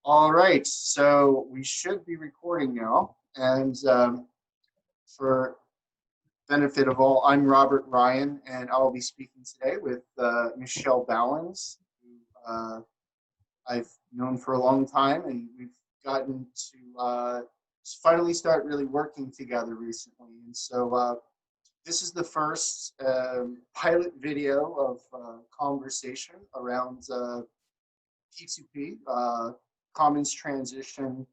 All right, so we should be recording now. And for benefit of all, I'm Robert Ryan, and I'll be speaking today with Michel Bauwens, who I've known for a long time, and we've gotten to finally start really working together recently. And so this is the first pilot video of conversation around P2P, commons transition,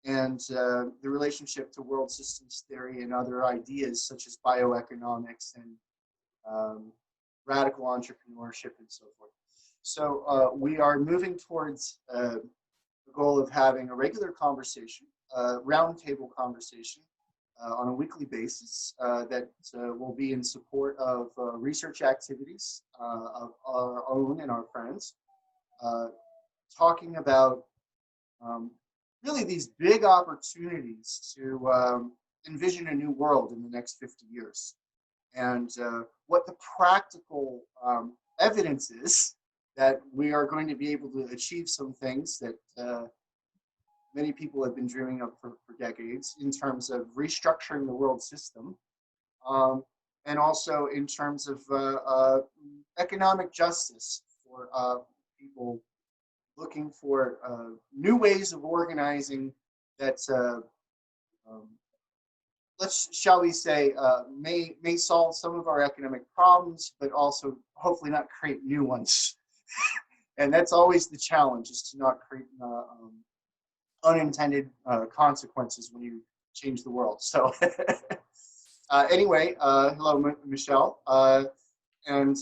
and the relationship to world systems theory and other ideas such as bioeconomics and radical entrepreneurship and so forth. So we are moving towards the goal of having a regular conversation, roundtable conversation on a weekly basis that will be in support of research activities of our own and our friends, talking about really these big opportunities to envision a new world in the next 50 years. And what the practical evidence is that we are going to be able to achieve some things that many people have been dreaming of for decades in terms of restructuring the world system, and also in terms of economic justice for people looking for new ways of organizing that, shall we say, may solve some of our economic problems, but also hopefully not create new ones. And that's always the challenge, is to not create unintended consequences when you change the world. So anyway, hello, Michel. And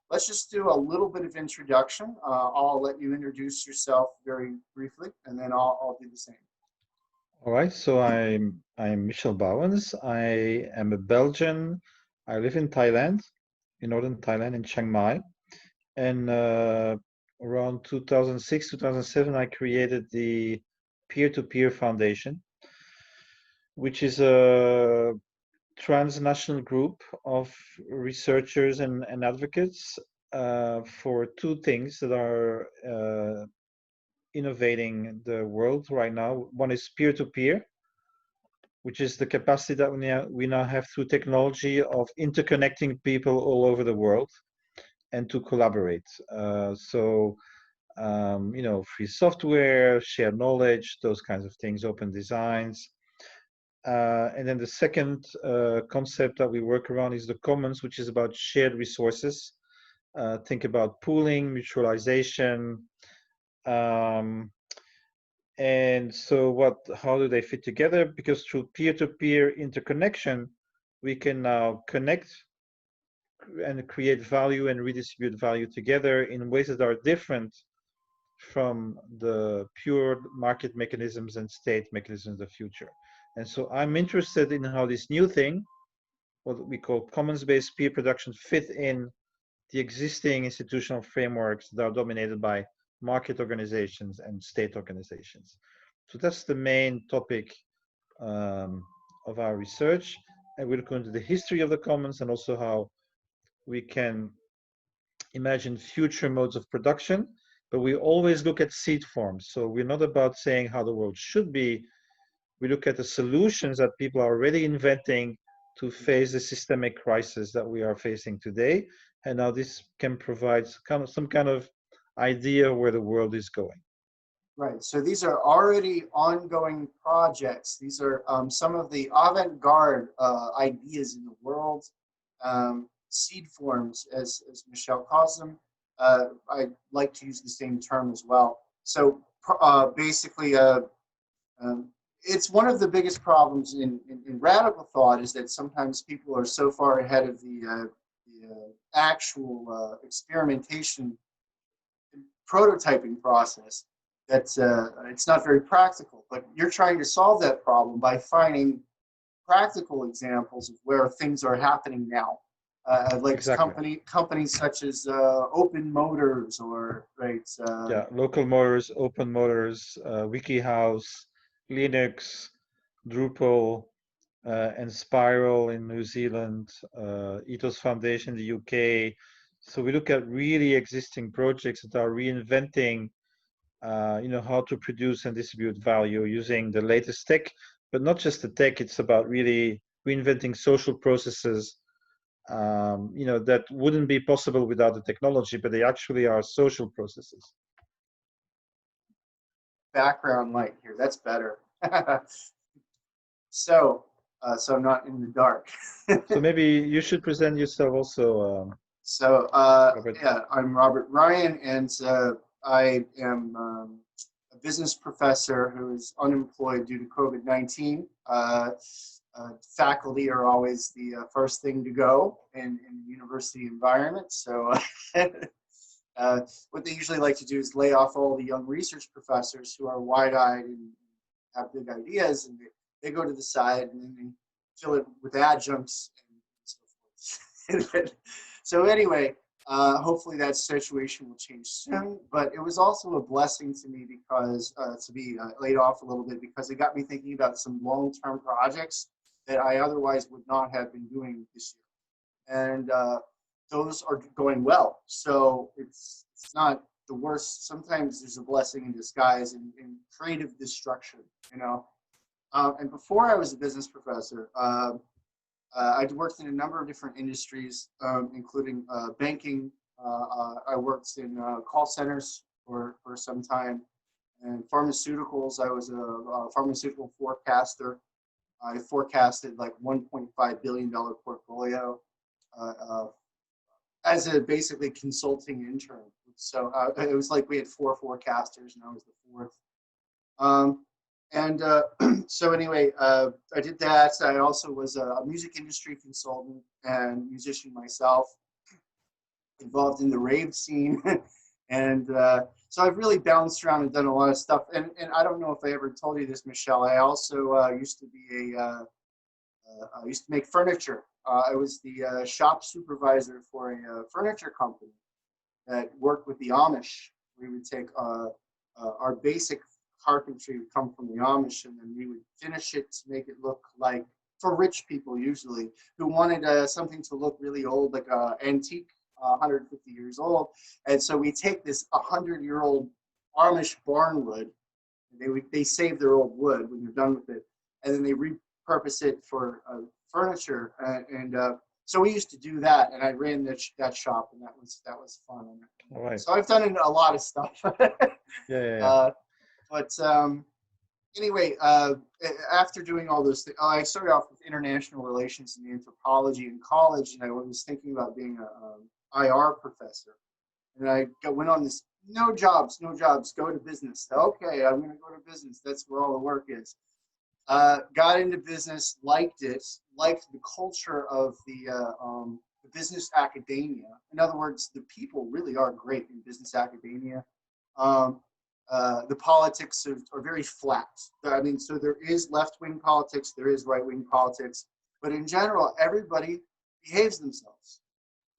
let's just do a little bit of introduction. I'll let you introduce yourself very briefly, and then I'll do the same. All right, so I'm Michel Bauwens. I am a Belgian. I live in Thailand, in northern Thailand, in Chiang Mai. And around 2006, 2007, I created the Peer-to-Peer Foundation, which is a transnational group of researchers and advocates for two things that are innovating the world right now. One is peer-to-peer, which is the capacity that we now have through technology of interconnecting people all over the world and to collaborate. Free software, shared knowledge, those kinds of things, open designs. And then the second concept that we work around is the commons, which is about shared resources. Think about pooling, mutualization. And so how do they fit together? Because through peer-to-peer interconnection, we can now connect and create value and redistribute value together in ways that are different from the pure market mechanisms and state mechanisms of the future. And so I'm interested in how this new thing, what we call commons-based peer production, fit in the existing institutional frameworks that are dominated by market organizations and state organizations. So that's the main topic of our research. And we'll go into the history of the commons and also how we can imagine future modes of production, but we always look at seed forms. So we're not about saying how the world should be. We look at the solutions that people are already inventing to face the systemic crisis that we are facing today. And now this can provide some kind of idea where the world is going. Right, so these are already ongoing projects. These are some of the avant-garde ideas in the world, seed forms, as Michel calls them. I like to use the same term as well. So basically, it's one of the biggest problems in radical thought, is that sometimes people are so far ahead of the actual experimentation prototyping process that it's not very practical. But you're trying to solve that problem by finding practical examples of where things are happening now. Like exactly. Companies such as Open Motors, or Local Motors, Open Motors, WikiHouse, Linux, Drupal, and Spiral in New Zealand, Ethos Foundation in the UK. So we look at really existing projects that are reinventing how to produce and distribute value using the latest tech, but not just the tech. It's about really reinventing social processes, that wouldn't be possible without the technology, but they actually are social processes. Background light here, that's better. So I'm not in the dark. So maybe you should present yourself also. Yeah, I'm Robert Ryan, and I am a business professor who is unemployed due to COVID-19. Faculty are always the first thing to go in the university environment. So what they usually like to do is lay off all the young research professors who are wide-eyed and have big ideas, and they go to the side and then they fill it with adjuncts and so forth. So anyway, hopefully that situation will change soon, but it was also a blessing to me because to be laid off a little bit, because it got me thinking about some long-term projects that I otherwise would not have been doing this year. And those are going well. So it's not the worst. Sometimes there's a blessing in disguise in creative destruction, And before I was a business professor, I'd worked in a number of different industries, including banking. I worked in call centers for some time, and pharmaceuticals. I was a pharmaceutical forecaster. I forecasted like $1.5 billion portfolio as a basically consulting intern. So it was like we had 4 forecasters, and I was the 4th. So anyway, I did that. I also was a music industry consultant and musician myself, involved in the rave scene. And so I've really bounced around and done a lot of stuff. And I don't know if I ever told you this, Michel. I also used to be I used to make furniture. I was the shop supervisor for a furniture company that worked with the Amish. We would take our basic carpentry would come from the Amish, and then we would finish it to make it look like, for rich people usually, who wanted something to look really old, like antique, 150 years old. And so we take this 100-year-old Amish barn wood, they save their old wood when they're done with it, and then they repurpose it for furniture. So we used to do that, and I ran that shop, and that was fun. All right. So I've done a lot of stuff. Yeah. But anyway, after doing all those things, I started off with international relations and anthropology in college, and I was thinking about being a IR professor. And I went on this, no jobs, go to business. Okay, I'm going to go to business. That's where all the work is. Got into business, liked it, liked the culture of the business academia. In other words, the people really are great in business academia. The politics are very flat. I mean, so there is left-wing politics, there is right-wing politics, but in general, everybody behaves themselves.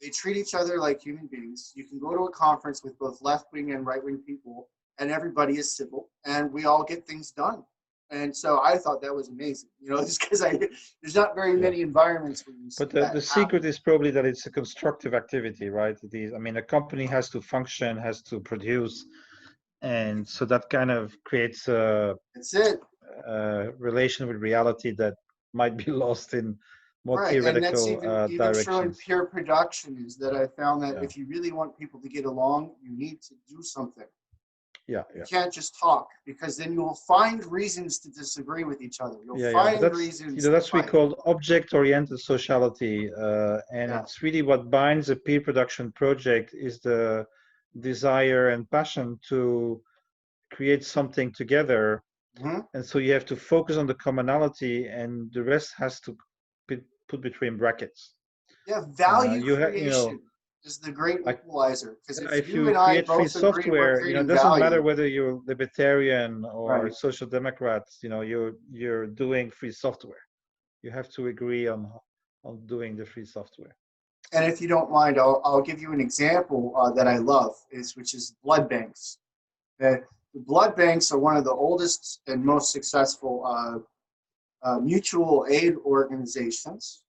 They treat each other like human beings. You can go to a conference with both left-wing and right-wing people, and everybody is civil, and we all get things done. And so I thought that was amazing, just because there's not very many environments where you see that. But the secret is probably that it's a constructive activity, right? A company has to function, has to produce, and so that kind of creates a relation with reality that might be lost in more theoretical and that's even directions. true in pure production, is that I found that if you really want people to get along, you need to do something. You can't just talk, because then you'll find reasons to disagree with each other. You'll find reasons. That's what we call object-oriented sociality, and it's really what binds a peer production project is the desire and passion to create something together. And so you have to focus on the commonality, and the rest has to be put between brackets. Value creation is the great equalizer, because if you and I create free software, it doesn't matter whether you're libertarian or social democrat, you're doing free software. You have to agree on doing the free software. And if you don't mind, I'll give you an example that I love, which is blood banks. The blood banks are one of the oldest and most successful mutual aid organizations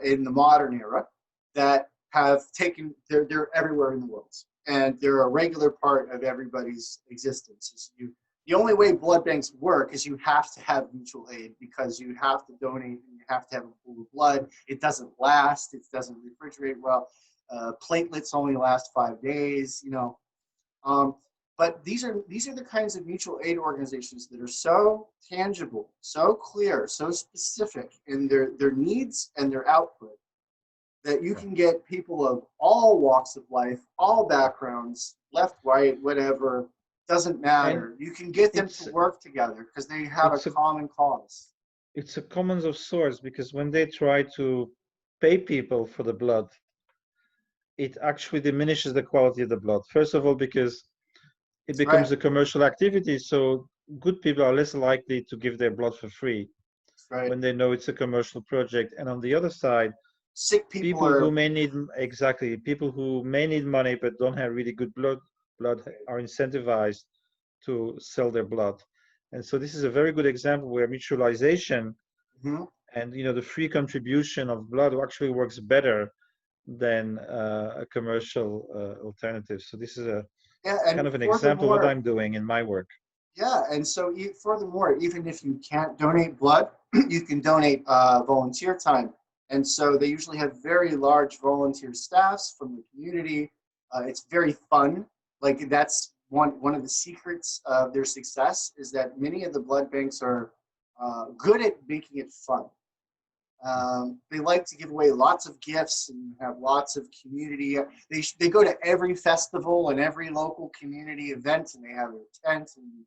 in the modern era that have taken, they're everywhere in the world. and they're a regular part of everybody's existence. The only way blood banks work is you have to have mutual aid, because you have to donate and you have to have a pool of blood. It doesn't last. It doesn't refrigerate well. Platelets only last 5 days. But these are the kinds of mutual aid organizations that are so tangible, so clear, so specific in their needs and their output, that you can get people of all walks of life, all backgrounds, left, right, whatever, doesn't matter. And You can get them to work together because they have a common cause. It's a commons of sorts, because when they try to pay people for the blood, it actually diminishes the quality of the blood. First of all, because it becomes a commercial activity, so good people are less likely to give their blood for free when they know it's a commercial project. And on the other side, sick people who may need people who may need money but don't have really good blood are incentivized to sell their blood. And so this is a very good example where mutualization and the free contribution of blood actually works better than a commercial alternative. So this is a kind of an example of what I'm doing in my work. Yeah, and so furthermore, even if you can't donate blood, you can donate volunteer time. And so they usually have very large volunteer staffs from the community. It's very fun. Like, that's one of the secrets of their success, is that many of the blood banks are good at making it fun. They like to give away lots of gifts and have lots of community. They go to every festival and every local community event, and they have a tent, and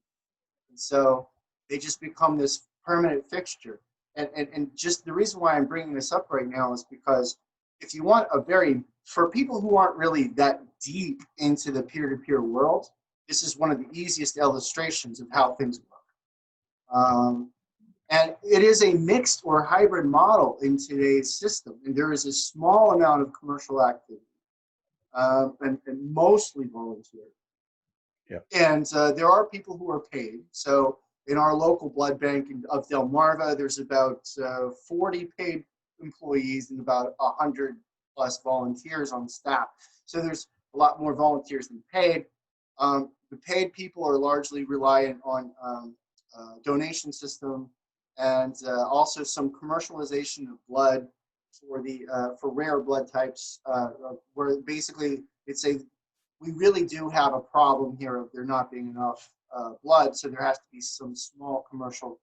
so they just become this permanent fixture. And just the reason why I'm bringing this up right now is because if you want for people who aren't really that deep into the peer-to-peer world, this is one of the easiest illustrations of how things work. And it is a mixed or hybrid model in today's system. And there is a small amount of commercial activity and mostly volunteer. Yeah. And there are people who are paid. So in our local blood bank of Delmarva, there's about 40 paid employees and about 100 plus volunteers on staff. So there's a lot more volunteers than paid. The paid people are largely reliant on donation system, and also some commercialization of blood for rare blood types, where basically we really do have a problem here of there not being enough blood, so there has to be some small commercial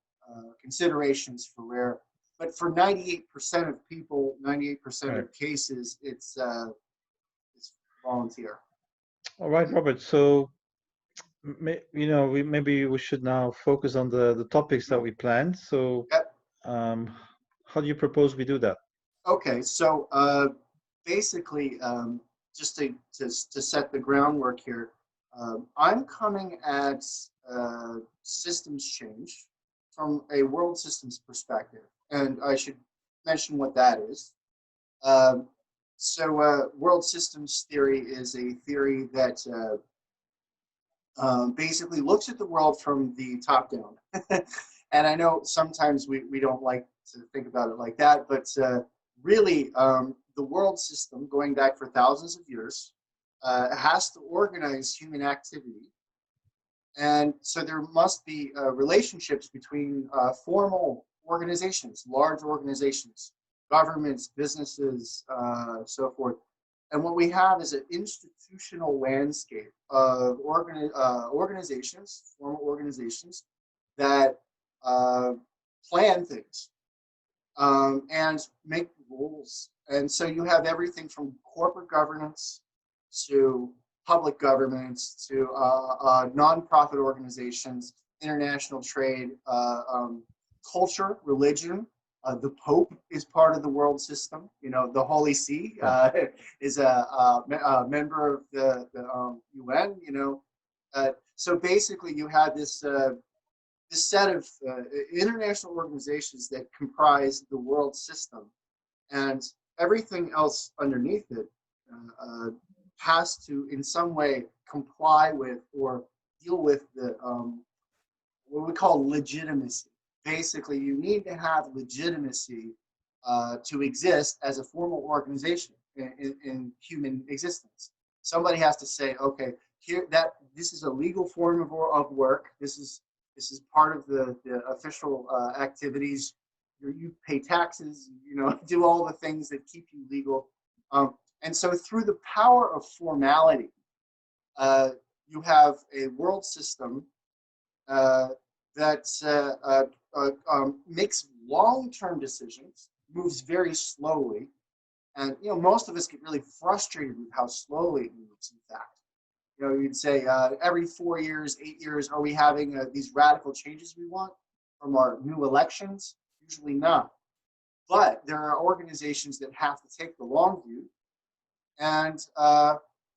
considerations for rare. But for 98% of people, 98% of cases, it's volunteer. All right, Robert. So maybe we should now focus on the topics that we planned. So how do you propose we do that? Okay, so basically, just to set the groundwork here, I'm coming at systems change from a world systems perspective, and I should mention what that is. So world systems theory is a theory that basically looks at the world from the top down. And I know sometimes we don't like to think about it like that, but really the world system, going back for thousands of years, has to organize human activity. And so there must be relationships between formal organizations, large organizations, governments, businesses, so forth. And what we have is an institutional landscape of organizations, formal organizations, that plan things and make rules. And so you have everything from corporate governance to public governments to nonprofit organizations, international trade, culture, religion. The Pope is part of the world system. The Holy See is a member of the UN. So basically, you have this set of international organizations that comprise the world system, and everything else underneath it has to, in some way, comply with or deal with the what we call legitimacy. Basically, you need to have legitimacy to exist as a formal organization in human existence. somebody has to say, okay, here that this is a legal form of work. This is part of the official activities. You pay taxes, you know, do all the things that keep you legal. And so through the power of formality, you have a world system that makes long-term decisions, moves very slowly, and you know most of us get really frustrated with how slowly it moves. In fact, you know, you'd say every 4 years, 8 years, are we having these radical changes we want from our new elections? Usually not. But there are organizations that have to take the long view, and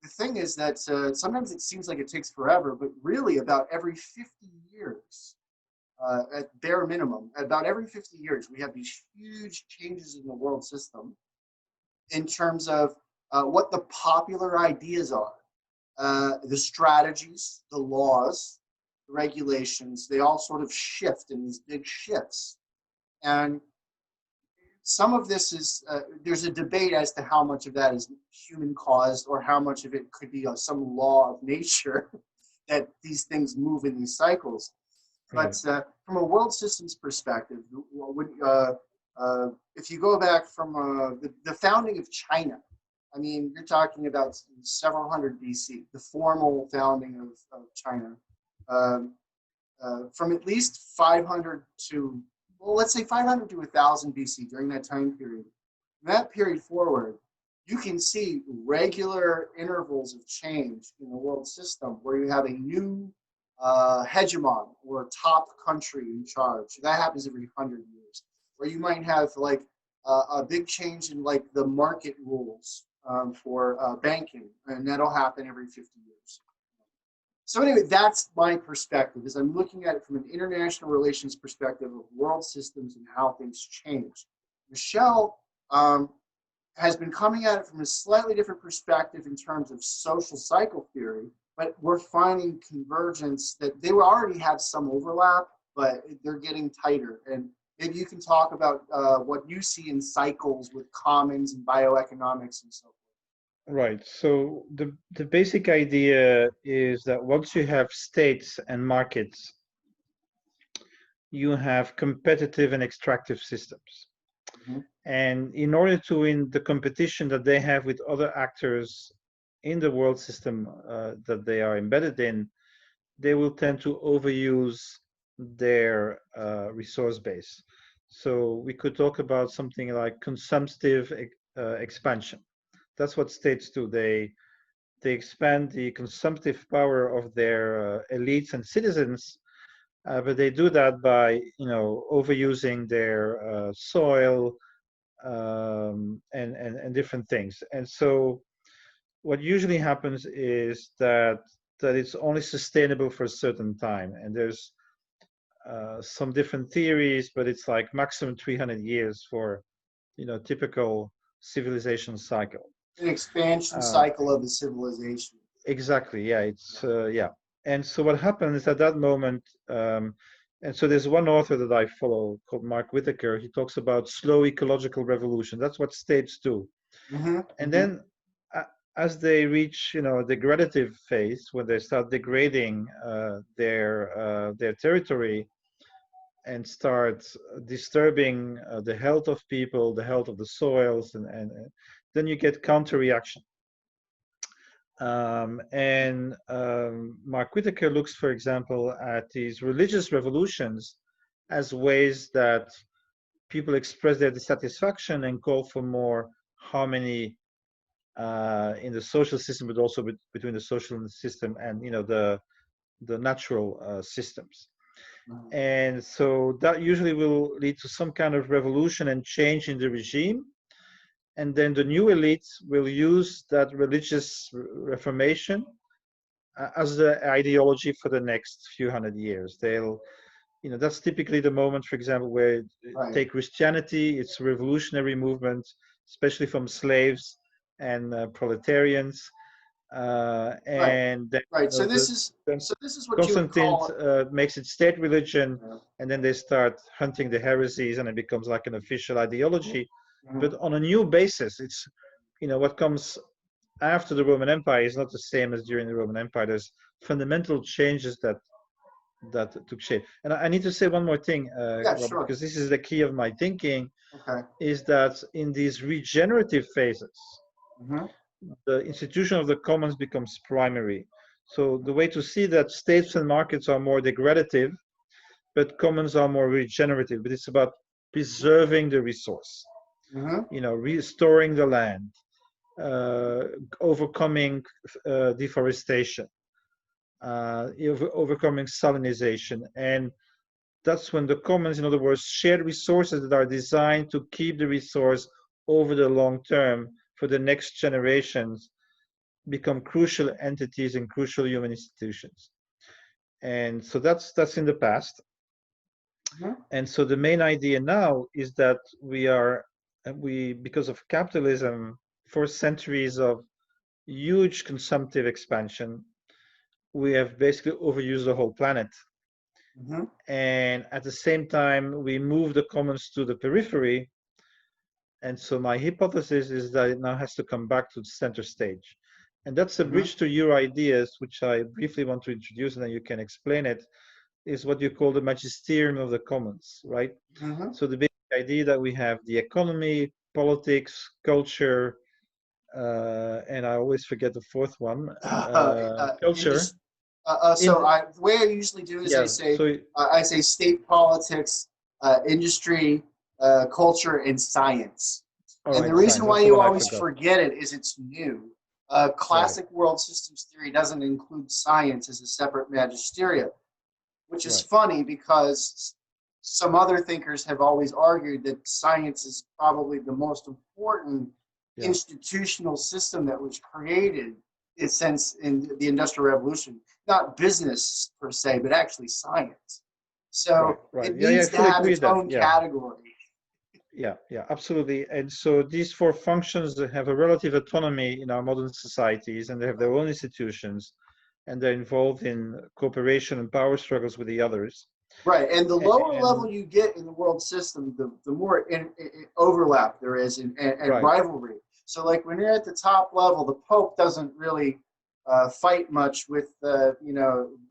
the thing is that sometimes it seems like it takes forever, but really about every 50 years, at bare minimum, about every 50 years, we have these huge changes in the world system in terms of what the popular ideas are, the strategies, the laws, the regulations, they all sort of shift in these big shifts. And some of this is, there's a debate as to how much of that is human caused or how much of it could be some law of nature that these things move in these cycles. But from a world systems perspective, if you go back from the founding of China, I mean, you're talking about several hundred BC, the formal founding of China, from at least 500 to, well, let's say 500 to 1000 BC during that time period. From that period forward, you can see regular intervals of change in the world system where you have a new hegemon or top country in charge. That happens every 100 years. Where you might have like a big change in like the market rules for banking, and that'll happen every 50 years. So anyway, that's my perspective, is I'm looking at it from an international relations perspective of world systems and how things change. Michel has been coming at it from a slightly different perspective in terms of social cycle theory, but we're finding convergence that they already have some overlap, but they're getting tighter. And maybe you can talk about what you see in cycles with commons and bioeconomics and so forth. Right. So the basic idea is that once you have states and markets, you have competitive and extractive systems. Mm-hmm. And in order to win the competition that they have with other actors in the world system that they are embedded in, they will tend to overuse their resource base. So we could talk about something like consumptive expansion. That's what states do. They expand the consumptive power of their elites and citizens, but they do that by, you know, overusing their soil and different things. And so what usually happens is that it's only sustainable for a certain time. And there's some different theories, but it's like maximum 300 years for, you know, typical civilization cycle. An expansion cycle of the civilization. Exactly. Yeah. It's yeah. And so what happens at that moment, and so there's one author that I follow called Mark Whitaker. He talks about slow ecological revolution. That's what states do. Mm-hmm. And then as they reach, you know, a degradative phase, when they start degrading their territory and start disturbing the health of people, the health of the soils, and then you get counter-reaction. Mark Whitaker looks, for example, at these religious revolutions as ways that people express their dissatisfaction and call for more harmony in the social system, but also between the social system and, you know, the natural systems. Mm-hmm. And so that usually will lead to some kind of revolution and change in the regime. And then the new elites will use that religious reformation as the ideology for the next few hundred years. They'll, you know, that's typically the moment, for example, where take Christianity, it's a revolutionary movement, especially from slaves and proletarians. And then, so this is what Constantine makes it state religion, and then they start hunting the heresies, and it becomes like an official ideology. Mm-hmm. But on a new basis. It's, you know, what comes after the Roman Empire is not the same as during the Roman Empire. There's fundamental changes that took shape. And I need to say one more thing, Yeah, Robert, sure. because this is the key of my thinking, Okay. is that in these regenerative phases, Mm-hmm. the institution of the commons becomes primary. So the way to see that states and markets are more degradative, but commons are more regenerative. But it's about preserving the resource, Mm-hmm. restoring the land, overcoming deforestation, overcoming salinization. And that's when the commons, in other words, shared resources that are designed to keep the resource over the long term for the next generations, become crucial entities and crucial human institutions. And so that's in the past. Mm-hmm. And so the main idea now is that we because of capitalism, for centuries of huge consumptive expansion, we have basically overused the whole planet. Mm-hmm. And at the same time, we move the commons to the periphery. And so my hypothesis is that it now has to come back to the center stage. And that's a Mm-hmm. bridge to your ideas, which I briefly want to introduce, and then you can explain it, is what you call the magisterium of the commons, right? Mm-hmm. So the basic idea that we have the economy, politics, culture, and I always forget the fourth one, culture. Industry. In The way I usually do is Yeah, so I say state politics, industry, culture, and science. all And the right, reason science. why That's the you one I always forgot. forget it is it's new. Right, Classic world systems theory doesn't include science as a separate magisteria, which is right. funny because some other thinkers have always argued that science is probably the most important Yeah, institutional system that was created in the Industrial Revolution, not business per se, but actually science. right, So right. it Yeah, yeah. I needs to fully have agree its with that. own Yeah, category. yeah, yeah. Absolutely. And so these four functions have a relative autonomy in our modern societies, and they have their own institutions, and they're involved in cooperation and power struggles with the others. Right, and the lower level And you get in the world system, the more overlap there is and right, rivalry. So, like when you're at the top level, the Pope doesn't really fight much with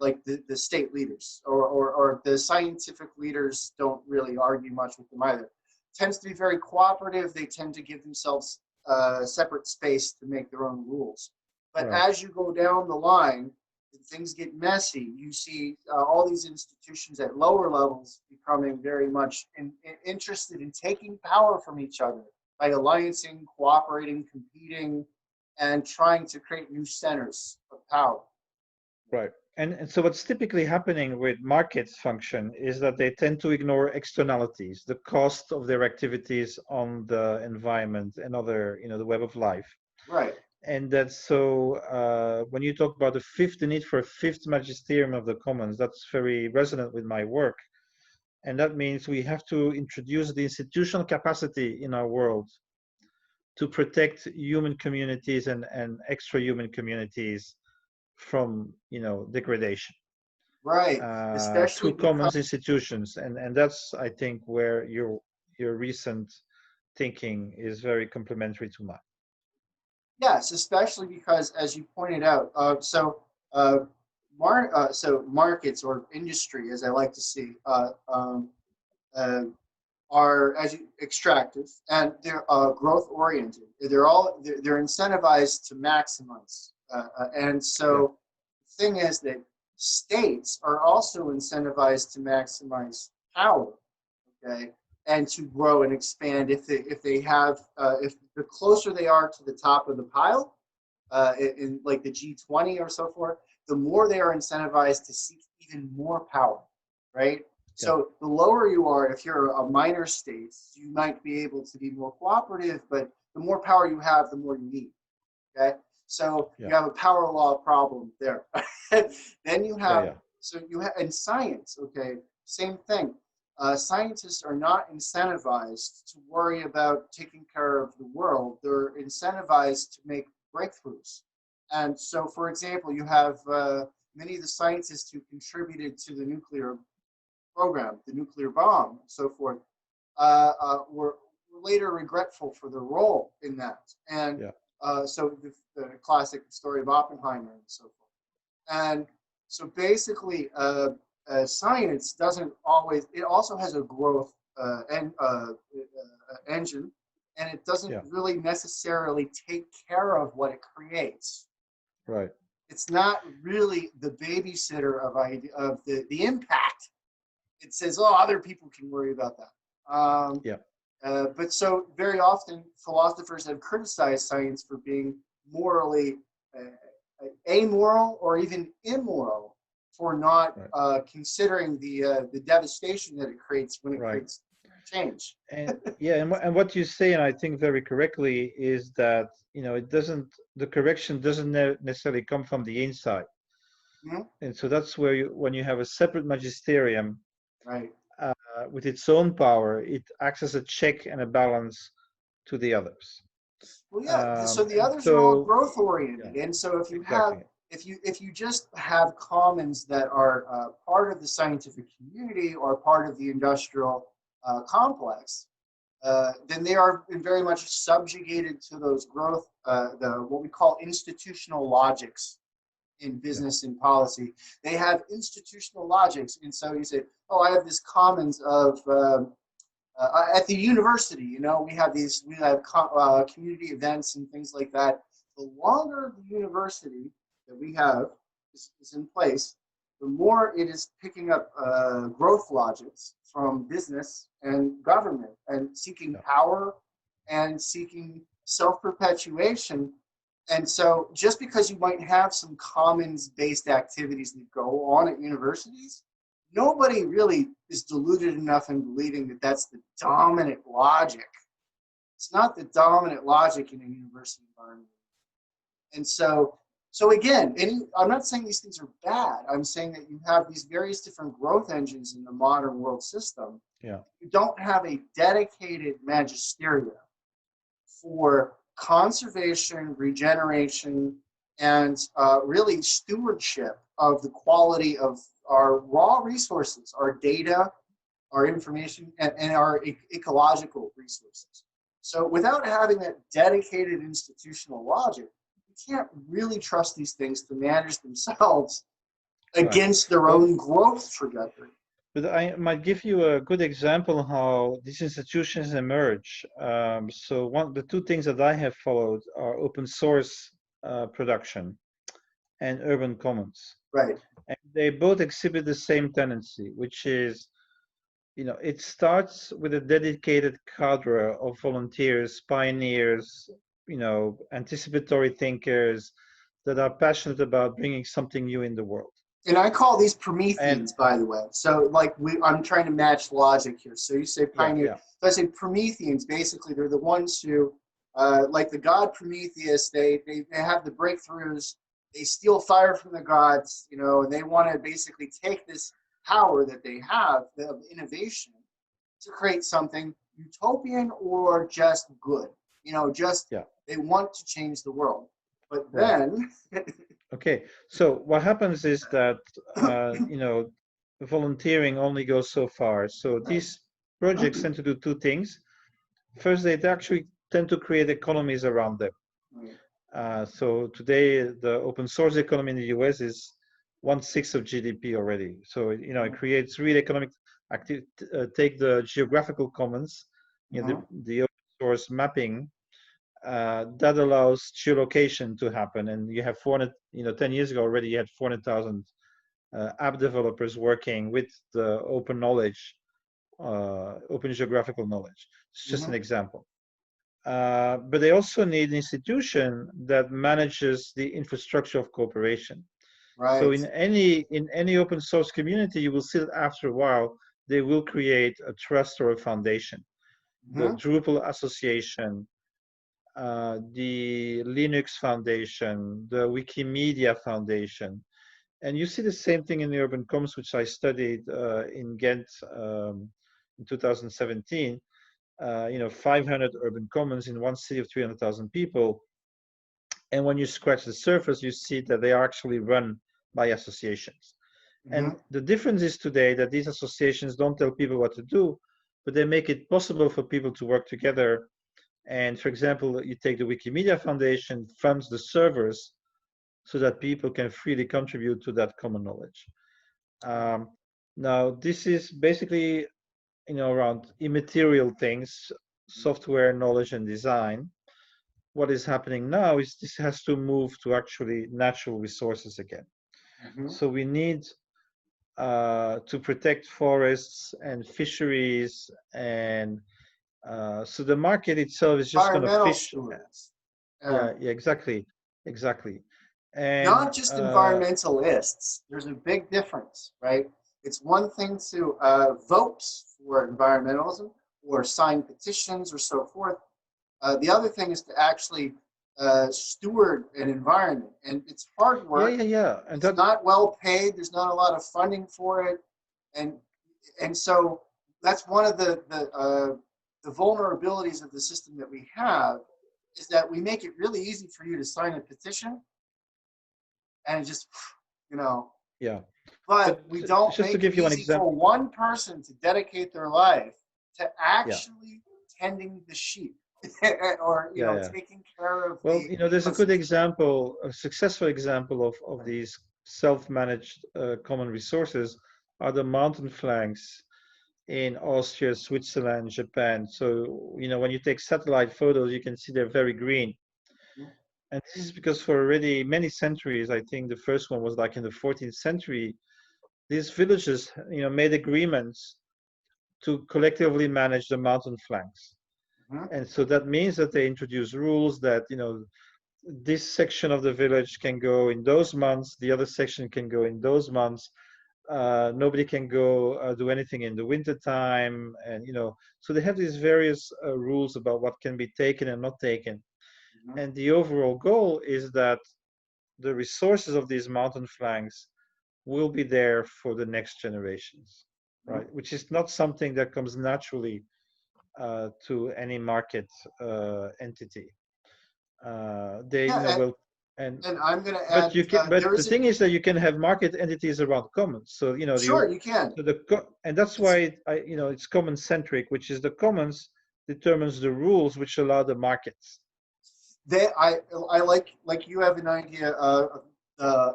like the state leaders, or the scientific leaders don't really argue much with them either. Tends to be very cooperative. They tend to give themselves separate space to make their own rules. But right. as you go down the line, things get messy. You see all these institutions at lower levels becoming very much interested in taking power from each other by alliancing, cooperating, competing, and trying to create new centers of power. Right. And so what's typically happening with markets function is that they tend to ignore externalities, the cost of their activities on the environment and other, the web of life. Right. And that's so when you talk about the need for a fifth magisterium of the commons, that's very resonant with my work. And that means we have to introduce the institutional capacity in our world to protect human communities and extra human communities from degradation Right. Especially through because commons institutions, and that's, I think, where your recent thinking is very complementary to mine. yes, especially because as you pointed out, so markets or industry, as I like to see, uh, are as extractive and they're growth oriented. They're incentivized to maximize, and Yeah, so the thing is that states are also incentivized to maximize power, okay, and to grow and expand. If they have if the closer they are to the top of the pile, in like the G20 or so forth, the more they are incentivized to seek even more power, right? yeah, So the lower you are, if you're a minor state, you might be able to be more cooperative, but the more power you have, the more you need. Okay, so yeah, you have a power law problem there. Then you yeah, have yeah, in science. Okay, same thing. Scientists are not incentivized to worry about taking care of the world. They're incentivized to make breakthroughs. And so, for example, you have many of the scientists who contributed to the nuclear program, the nuclear bomb, and so forth, were later regretful for their role in that. And yeah, so the classic story of Oppenheimer and so forth. And so basically, science doesn't always, it also has a growth engine, and it doesn't really necessarily take care of what it creates. Right. It's not really the babysitter of the impact. It says, oh, other people can worry about that. But so very often philosophers have criticized science for being morally amoral or even immoral, for not considering the devastation that it creates when it creates change. And what you say, and I think very correctly, is that the correction doesn't necessarily come from the inside. Mm-hmm. And so that's where when you have a separate magisterium, with its own power, it acts as a check and a balance to the others. Well, so the others are all growth oriented, and so if you have, if you just have commons that are part of the scientific community or part of the industrial complex, then they are very much subjugated to those growth, what we call institutional logics in business and policy. They have institutional logics, and so you say, oh, I have this commons of at the university, we have community events and things like that. The longer the university that we have is in place, the more it is picking up growth logics from business and government, and seeking power and seeking self-perpetuation. And so just because you might have some commons-based activities that go on at universities, nobody really is deluded enough in believing that that's the dominant logic. It's not the dominant logic in a university environment. And so again, I'm not saying these things are bad. I'm saying that you have these various different growth engines in the modern world system. You don't have a dedicated magisteria for conservation, regeneration, and really stewardship of the quality of our raw resources, our data, our information, and our ecological resources. So without having that dedicated institutional logic, you can't really trust these things to manage themselves against their own growth trajectory. But I might give you a good example how these institutions emerge. So the two things that I have followed are open source production and urban commons. Right. And they both exhibit the same tendency, which is, it starts with a dedicated cadre of volunteers, pioneers, anticipatory thinkers that are passionate about bringing something new in the world. And I call these Prometheans, by the way. So like I'm trying to match logic here. So you say pioneer. So I say Prometheans, basically they're the ones who, like the god Prometheus, they have the breakthroughs, they steal fire from the gods, and they want to basically take this power that they have of innovation to create something utopian or just good. They want to change the world. But then okay, so what happens is that volunteering only goes so far. So these projects tend to do two things. First, they actually tend to create economies around them. So today, the open source economy in the US is 1/6 of GDP already. So it creates real economic activity. Take the geographical commons, the open source mapping. That allows geolocation to happen, and you have 400. 10 years ago already, you had 400,000 app developers working with the open knowledge, open geographical knowledge. It's just an example. But they also need an institution that manages the infrastructure of cooperation. Right. So in any open source community, you will see that after a while they will create a trust or a foundation. The Drupal Association, the Linux Foundation, the Wikimedia Foundation. And you see the same thing in the urban commons, which I studied in Ghent in 2017. 500 urban commons in one city of 300,000 people. And when you scratch the surface, you see that they are actually run by associations. And the difference is today that these associations don't tell people what to do, but they make it possible for people to work together And for example, you take the Wikimedia Foundation, funds the servers so that people can freely contribute to that common knowledge. Now, this is basically, around immaterial things, software, knowledge, and design. What is happening now is this has to move to actually natural resources again. So we need to protect forests and fisheries, and so the market itself is just going to fish. Stewards. Yeah, exactly. And not just environmentalists. There's a big difference, right? It's one thing to vote for environmentalism or sign petitions or so forth. The other thing is to actually steward an environment, and it's hard work. Yeah. And it's not well paid. There's not a lot of funding for it, and so that's one of the vulnerabilities of the system that we have, is that we make it really easy for you to sign a petition, and just, yeah. But we don't just make to give it you an easy example for one person to dedicate their life to actually tending the sheep or taking care of. Well, there's a good example, a successful example of these self-managed common resources are the mountain flanks in Austria, Switzerland, Japan. So, when you take satellite photos, you can see they're very green. And this is because for already many centuries, I think the first one was like in the 14th century, these villages, made agreements to collectively manage the mountain flanks. And so that means that they introduce rules that, this section of the village can go in those months, the other section can go in those months. Nobody can go do anything in the winter time. And, so they have these various rules about what can be taken and not taken. And the overall goal is that the resources of these mountain flanks will be there for the next generations, right? Which is not something that comes naturally to any market entity. Will, and I'm going to add. But the thing is that you can have market entities around commons. So sure, you can. So and that's why it's common centric, which is the commons determines the rules which allow the markets. I like you have an idea.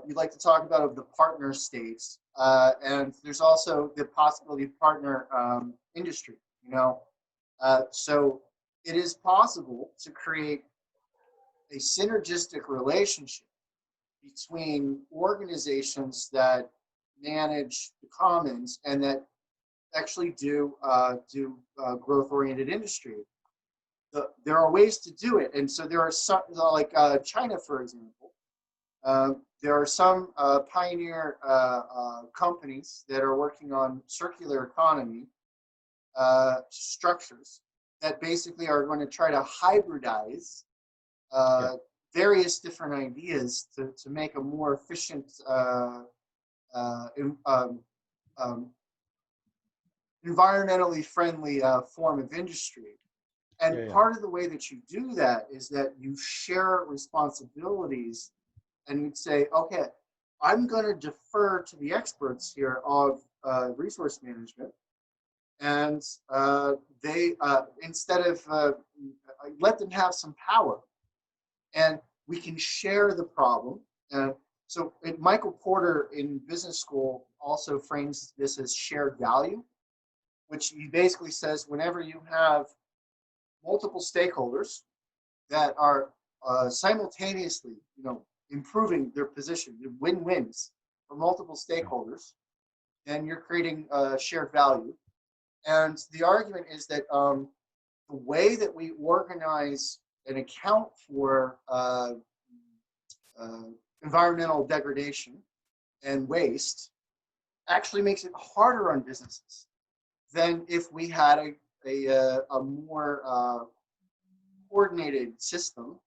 You like to talk about of the partner states, and there's also the possibility of partner industry. So it is possible to create a synergistic relationship between organizations that manage the commons and that actually do growth-oriented industry. There are ways to do it, and so there are some, like China, for example. There are some pioneer companies that are working on circular economy structures that basically are going to try to hybridize various different ideas to make a more efficient environmentally friendly form of industry. And part of the way that you do that is that you share responsibilities, and you'd say, okay, I'm going to defer to the experts here of resource management, and they instead of let them have some power, and we can share the problem. So Michael Porter in business school also frames this as shared value, which he basically says whenever you have multiple stakeholders that are simultaneously, improving their position, win-wins for multiple stakeholders, then you're creating shared value. And the argument is that the way that we organize and account for environmental degradation and waste actually makes it harder on businesses than if we had a more coordinated system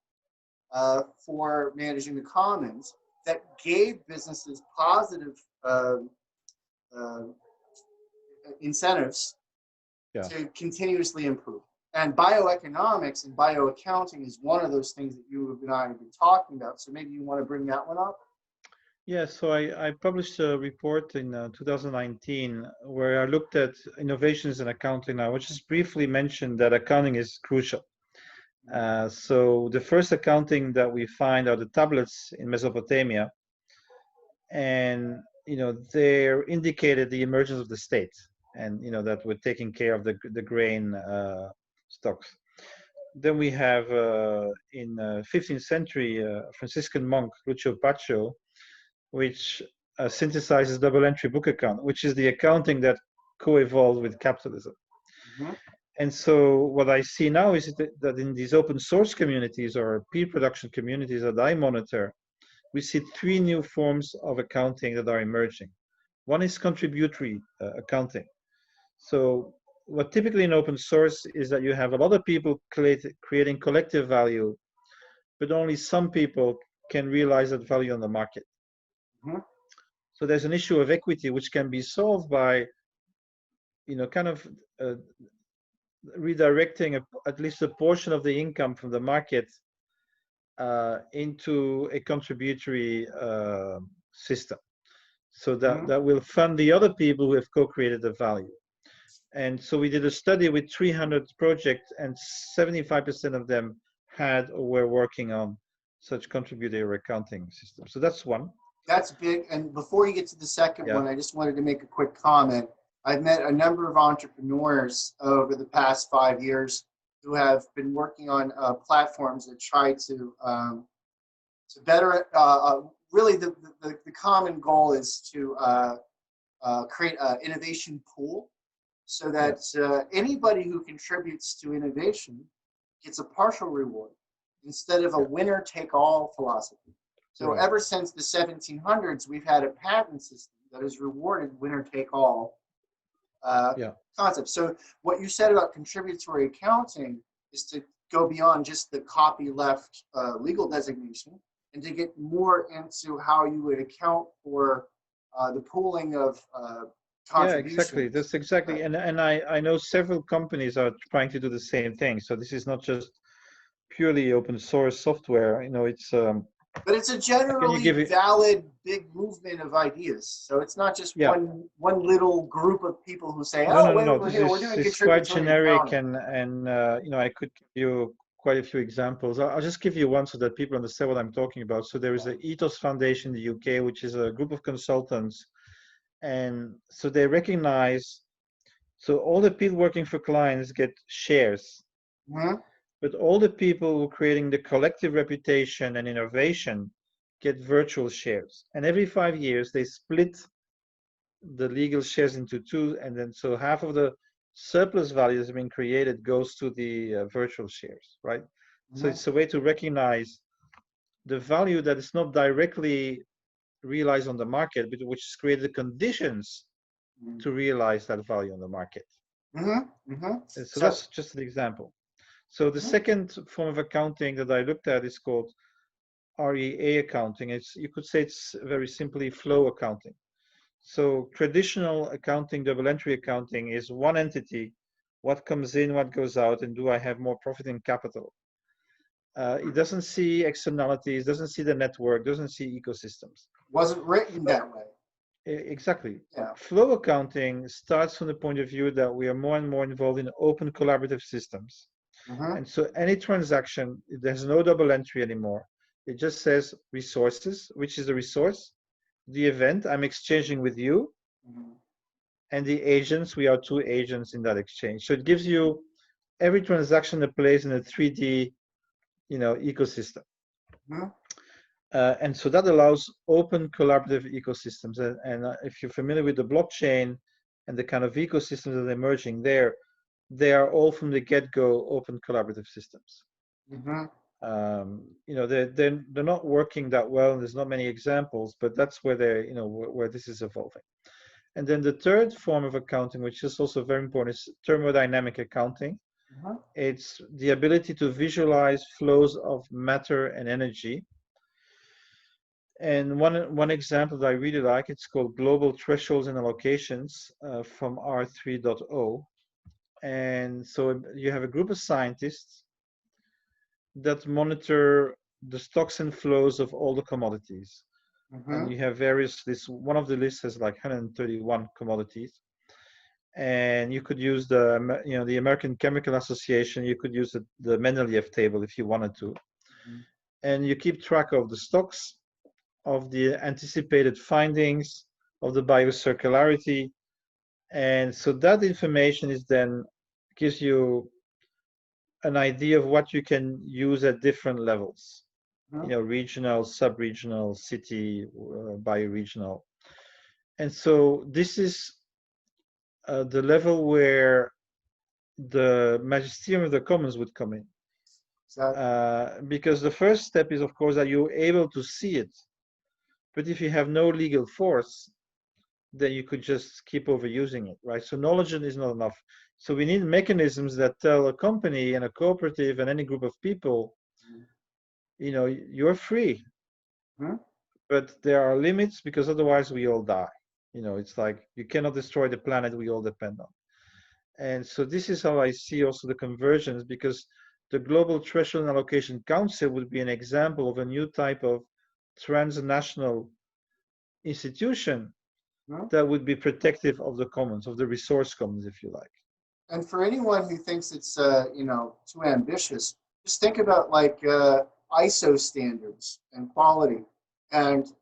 for managing the commons that gave businesses positive incentives to continuously improve. And bioeconomics and bioaccounting is one of those things that you and I have been talking about. So maybe you want to bring that one up? Yeah, so I published a report in 2019 where I looked at innovations in accounting. I would just briefly mention that accounting is crucial. So the first accounting that we find are the tablets in Mesopotamia, and they're indicated the emergence of the state, and that we're taking care of the grain stocks. Then we have in 15th century Franciscan monk Lucio Pacho, which synthesizes double entry book account, which is the accounting that co-evolved with capitalism. Mm-hmm. And so what I see now is that in these open source communities or peer production communities that I monitor, we see three new forms of accounting that are emerging. One is contributory accounting. So what typically in open source is that you have a lot of people creating collective value, but only some people can realize that value on the market. Mm-hmm. So there's an issue of equity which can be solved by, kind of redirecting at least a portion of the income from the market into a contributory system. So that will fund the other people who have co-created the value. And so we did a study with 300 projects, and 75% of them had or were working on such contributory accounting systems. So that's one. That's big. And before you get to the second one, I just wanted to make a quick comment. I've met a number of entrepreneurs over the past 5 years who have been working on platforms that try to better, really the common goal is to create an innovation pool so that anybody who contributes to innovation gets a partial reward instead of a winner-take-all philosophy. So ever since the 1700s, we've had a patent system that has rewarded winner-take-all concepts. So what you said about contributory accounting is to go beyond just the copyleft legal designation and to get more into how you would account for the pooling of contributions. Yeah, exactly. That's exactly. And I know several companies are trying to do the same thing. So this is not just purely open source software. It's but it's a generally valid big movement of ideas. So it's not just one little group of people who say, no. We're doing This is quite generic, accounting. and I could give you quite a few examples. I'll just give you one so that people understand what I'm talking about. So there is the Ethos Foundation in the UK, which is a group of consultants, and so they recognize. So all the people working for clients get shares. Mm-hmm. But all the people who are creating the collective reputation and innovation get virtual shares. And every 5 years, they split the legal shares into two. And then so half of the surplus value that's been created goes to the virtual shares, right? Mm-hmm. So it's a way to recognize the value that is not directly realized on the market, but which has created the conditions to realize that value on the market. Mm-hmm. Mm-hmm. So that's just an example. So the second form of accounting that I looked at is called REA accounting. You could say it's very simply flow accounting. So traditional accounting, double entry accounting, is one entity, what comes in, what goes out, and do I have more profit in capital? It doesn't see externalities, doesn't see the network, doesn't see ecosystems. Wasn't written that way. Exactly. Yeah. Flow accounting starts from the point of view that we are more and more involved in open collaborative systems. Mm-hmm. And so any transaction, there's no double entry anymore. It just says resources, which is the resource, the event I'm exchanging with you, and the agents, we are two agents in that exchange. So it gives you every transaction that plays in a 3D, ecosystem. And so that allows open collaborative ecosystems. And if you're familiar with the blockchain and the kind of ecosystems that are emerging there, they are all from the get-go open collaborative systems. They're not working that well, and there's not many examples, but that's where where this is evolving. And then the third form of accounting, which is also very important, is thermodynamic accounting. It's the ability to visualize flows of matter and energy. And one example that I really like, it's called Global Thresholds and Allocations from R3.0. And so you have a group of scientists that monitor the stocks and flows of all the commodities. And you have various lists. One of the lists has like 131 commodities. and you could use the American Chemical Association. You could use the Mendeleev table if you wanted to, and you keep track of the stocks, of the anticipated findings, of the biocircularity, and so that information is then gives you an idea of what you can use at different levels, regional, sub-regional, city, bioregional. And so this is the level where the Magisterium of the Commons would come in. Because the first step is, of course, that you're able to see it. But if you have no legal force, then you could just keep overusing it, right? So knowledge is not enough. So we need mechanisms that tell a company and a cooperative and any group of people, you're free, but there are limits, because otherwise we all die. It's like you cannot destroy the planet we all depend on. And so this is how I see also the convergence, because the Global Threshold and Allocation Council would be an example of a new type of transnational institution that would be protective of the commons, of the resource commons, if you like. And for anyone who thinks it's too ambitious, just think about like ISO standards and quality, and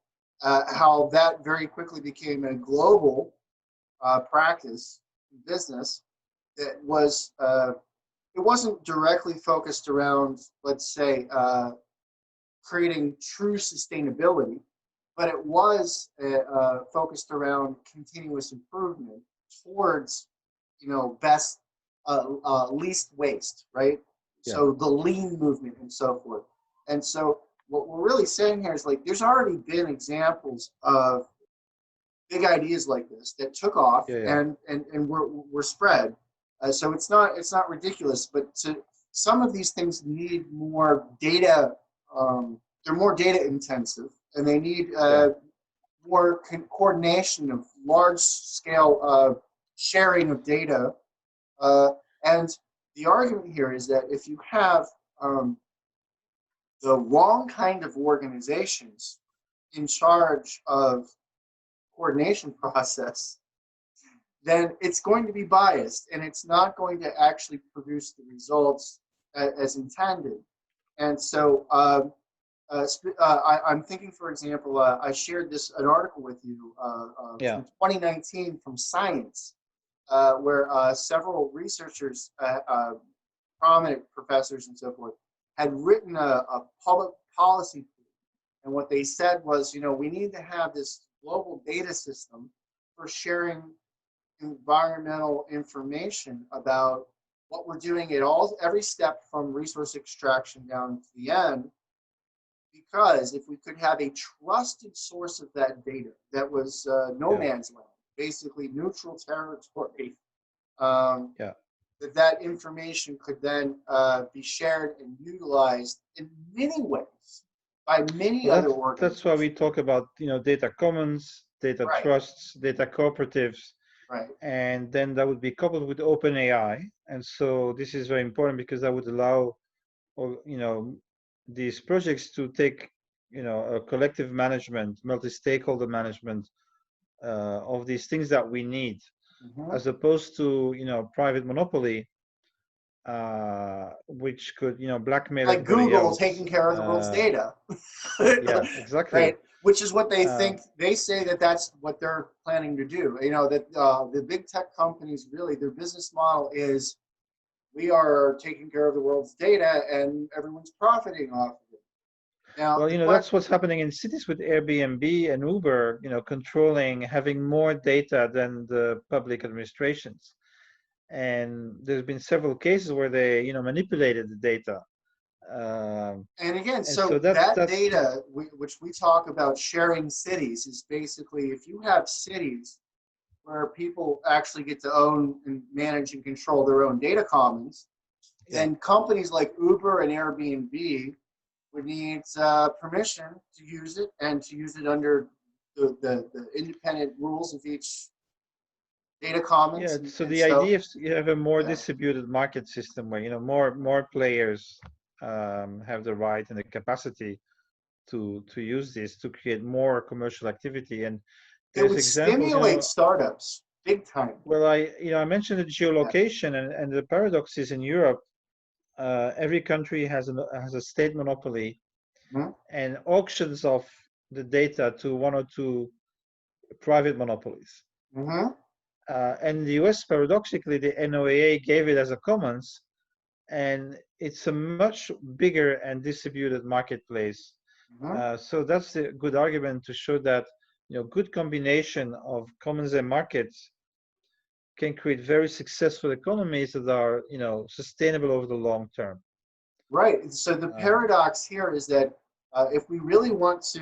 how that very quickly became a global practice in business that was it wasn't directly focused around, let's say, creating true sustainability, but it was focused around continuous improvement towards, best, least waste, right? Yeah. So the lean movement and so forth. And so what we're really saying here is, like, there's already been examples of big ideas like this that took off and were spread. So it's not ridiculous, but some of these things need more data. They're more data intensive, and they need more coordination of large scale sharing of data. And the argument here is that if you have the wrong kind of organizations in charge of coordination process, then it's going to be biased, and it's not going to actually produce the results as intended. And so I'm thinking, for example, I shared an article with you from 2019 from Science, where several researchers, prominent professors and so forth, had written a public policy. And what they said was, we need to have this global data system for sharing environmental information about what we're doing at every step from resource extraction down to the end. Because if we could have a trusted source of that data that was no man's land, basically neutral territory, that information could then be shared and utilized in many ways by many other organizations. That's why we talk about data commons, data trusts, data cooperatives, and then that would be coupled with OpenAI. And so this is very important, because that would allow, these projects to take, a collective management, multi-stakeholder management of these things that we need, as opposed to, private monopoly, which could, blackmail like Google taking care of the world's data. Yeah, exactly. Right. Which is what they think. They say that that's what they're planning to do. That the big tech companies, really, their business model is, we are taking care of the world's data and everyone's profiting off of it. Now, well, that's what's happening in cities with Airbnb and Uber, controlling, having more data than the public administrations. And there's been several cases where they, manipulated the data. And again, so that data, which we talk about sharing cities, is basically, if you have cities where people actually get to own and manage and control their own data commons, then companies like Uber and Airbnb would need permission to use it, and to use it under the independent rules of each data commons. Yeah, so the idea is you have a more distributed market system where, more players have the right and the capacity to use this to create more commercial activity. And it would stimulate startups. big time. Well, I mentioned the geolocation, and the paradox is in Europe, every country has a state monopoly Mhm. and auctions off the data to one or two private monopolies. Mhm. And in the US, paradoxically, the NOAA gave it as a commons, and it's a much bigger and distributed marketplace. Mhm. So that's a good argument to show that good combination of commons and markets can create very successful economies that are sustainable over the long term. Right. So the Um, paradox here is that if we really want to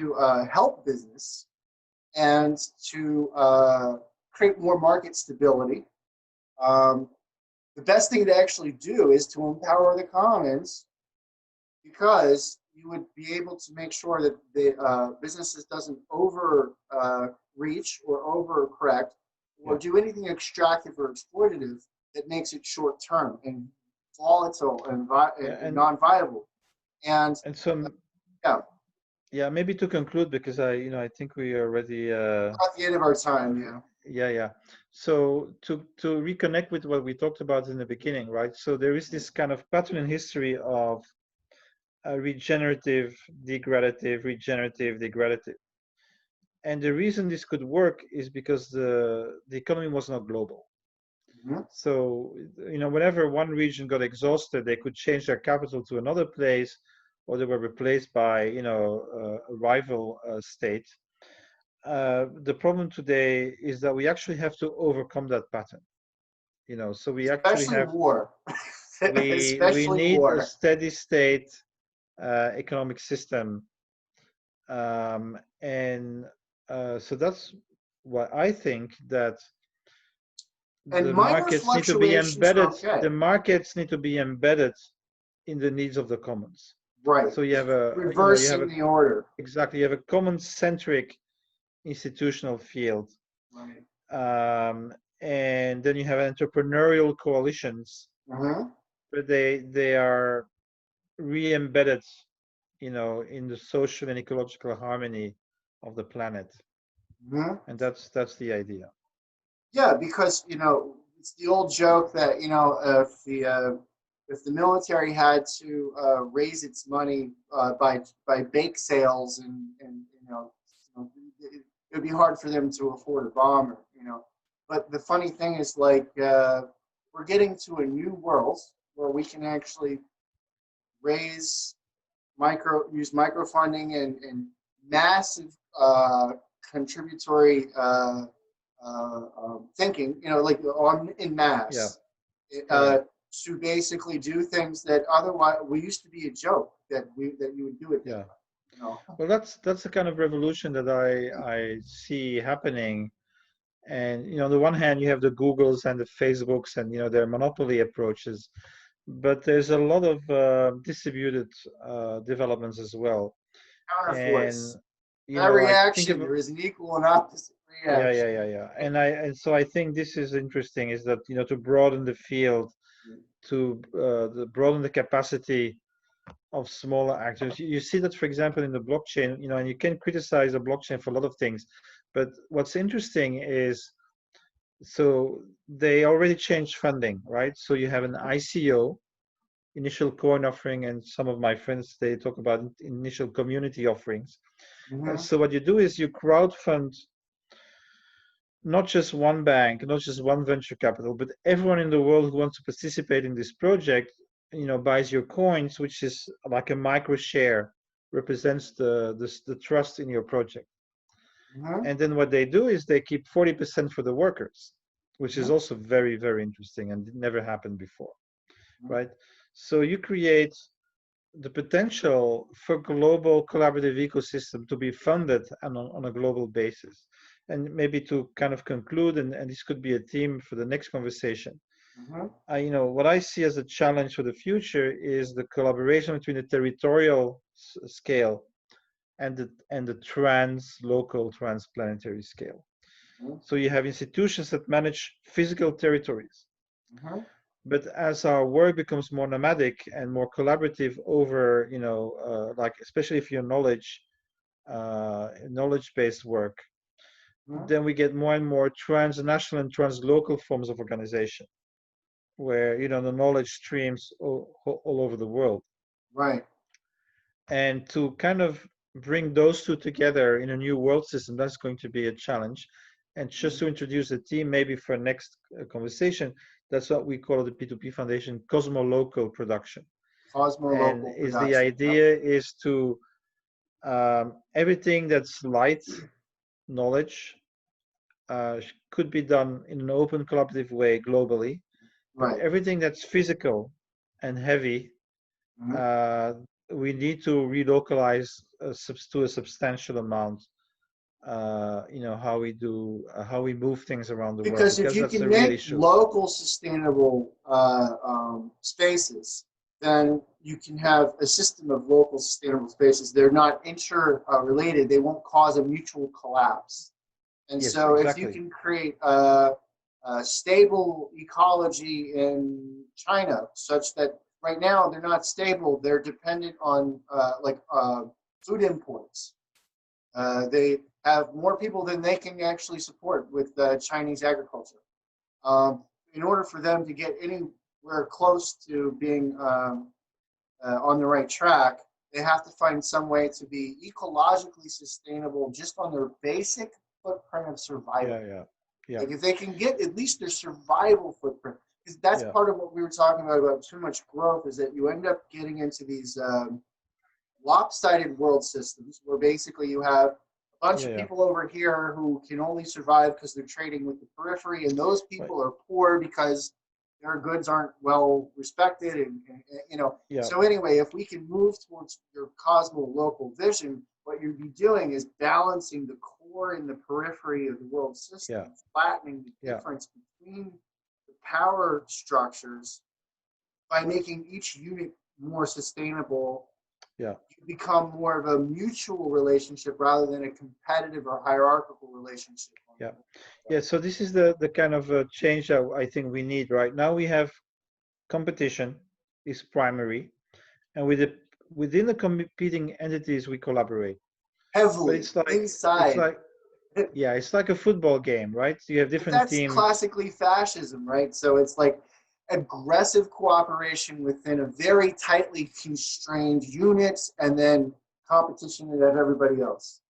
help business and to create more market stability, um, the best thing to actually do is to empower the commons, because you would be able to make sure that the businesses doesn't over reach or over correct or yeah, do anything extractive or exploitative that makes it short term and volatile and, yeah, and non-viable. And and so yeah, yeah, maybe to conclude, because I think we already we're at the end of our time. Yeah. yeah. So to reconnect with what we talked about in the beginning, right? So there is this kind of pattern in history of regenerative, degradative, regenerative, degradative. And the reason this could work is because the economy was not global. Mm-hmm. So, whenever one region got exhausted, they could change their capital to another place, or they were replaced by, a rival state. The problem today is that we actually have to overcome that pattern. So we actually Especially have war. we Especially need a war. steady state economic system, and so that's why I think that And the minor markets need to be fluctuations are embedded. okay. The markets need to be embedded in the needs of the commons. Right. So you have Reversing the order. exactly, you have a common-centric institutional field, Right. and then you have entrepreneurial coalitions, Mm-hmm. but they are re-embedded, in the social and ecological harmony of the planet, Mm-hmm. and that's the idea. Yeah, because it's the old joke that if the military had to raise its money by bake sales, and it would be hard for them to afford a bomber. But the funny thing is, like, we're getting to a new world where we can actually raise use microfunding and massive contributory thinking, like on in Yeah, mass, yeah. to basically do things that otherwise we used to be a joke that you would do it that Yeah. way. Well, that's the kind of revolution that I see happening. And on the one hand, you have the Googles and the Facebooks and their monopoly approaches, but there's a lot of distributed developments as well. And Counterforce. Every I think action of there is an equal and opposite reaction. yeah. And so I think this is interesting, is that to broaden the field, to broaden the capacity of smaller actors. You see that, for example, in the blockchain, and you can criticize a blockchain for a lot of things, but what's interesting is, so they already changed funding, right? So you have an ICO, initial coin offering, and some of my friends, they talk about initial community offerings. Mm-hmm. So what you do is you crowdfund not just one bank, not just one venture capital, but everyone in the world who wants to participate in this project, buys your coins, which is like a micro share, represents the trust in your project. Mm-hmm. And then what they do is they keep 40% for the workers, which is Mm-hmm. also very, very interesting and it never happened before, right? So you create the potential for global collaborative ecosystem to be funded on a global basis. And maybe to kind of conclude, and this could be a theme for the next conversation, Mm-hmm. what I see as a challenge for the future is the collaboration between the territorial scale and the local transplanetary scale. So you have institutions that manage physical territories, Mm-hmm. but as our work becomes more nomadic and more collaborative over, like especially if you're knowledge-based work, then we get more and more transnational and translocal forms of organization, where the knowledge streams all over the world. Right. And to kind of bring those two together in a new world system, that's going to be a challenge. And just to introduce the team, maybe for next conversation, that's what we call the P2P Foundation cosmolocal production. And is the idea is to everything that's light knowledge could be done in an open collaborative way globally, but everything that's physical and heavy, we need to relocalize to a substantial amount. How we move things around the world. Because if you can make local sustainable spaces, then you can have a system of local sustainable spaces. They're not interrelated. They won't cause a mutual collapse. And yes, so exactly. if you can create a stable ecology in China, such that right now they're not stable, they're dependent on food imports. They have more people than they can actually support with Chinese agriculture. In order for them to get anywhere close to being on the right track, they have to find some way to be ecologically sustainable just on their basic footprint of survival. Yeah. Like if they can get at least their survival footprint, because that's part of what we were talking about too much growth, is that you end up getting into these lopsided world systems where basically you have a bunch of people over here who can only survive because they're trading with the periphery, and those people are poor because their goods aren't well respected, and So anyway, if we can move towards your cosmo-local vision, what you'd be doing is balancing the core and the periphery of the world system, flattening the difference between the power structures by making each unit more sustainable. You become more of a mutual relationship rather than a competitive or hierarchical relationship. So this is the kind of change that I think we need right now. We have competition is primary, and within the competing entities we collaborate heavily. But it's like a football game, right? So you have different teams. That's classically fascism, right? So it's like aggressive cooperation within a very tightly constrained units, and then competition of everybody else.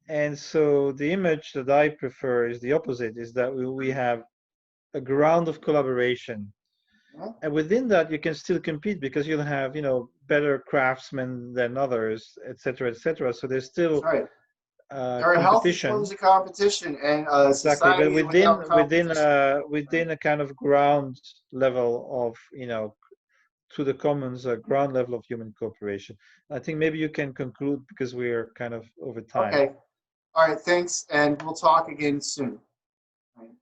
And so the image that I prefer is the opposite, is that we have a ground of collaboration. And within that, you can still compete because you'll have, better craftsmen than others, et cetera, So there's still there are healthy forms of competition, and exactly. But within a kind of ground level of, to the commons, a ground level of human cooperation. I think maybe you can conclude because we're kind of over time. Okay. All right. Thanks, and we'll talk again soon.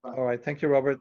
All right. Thank you, Robert.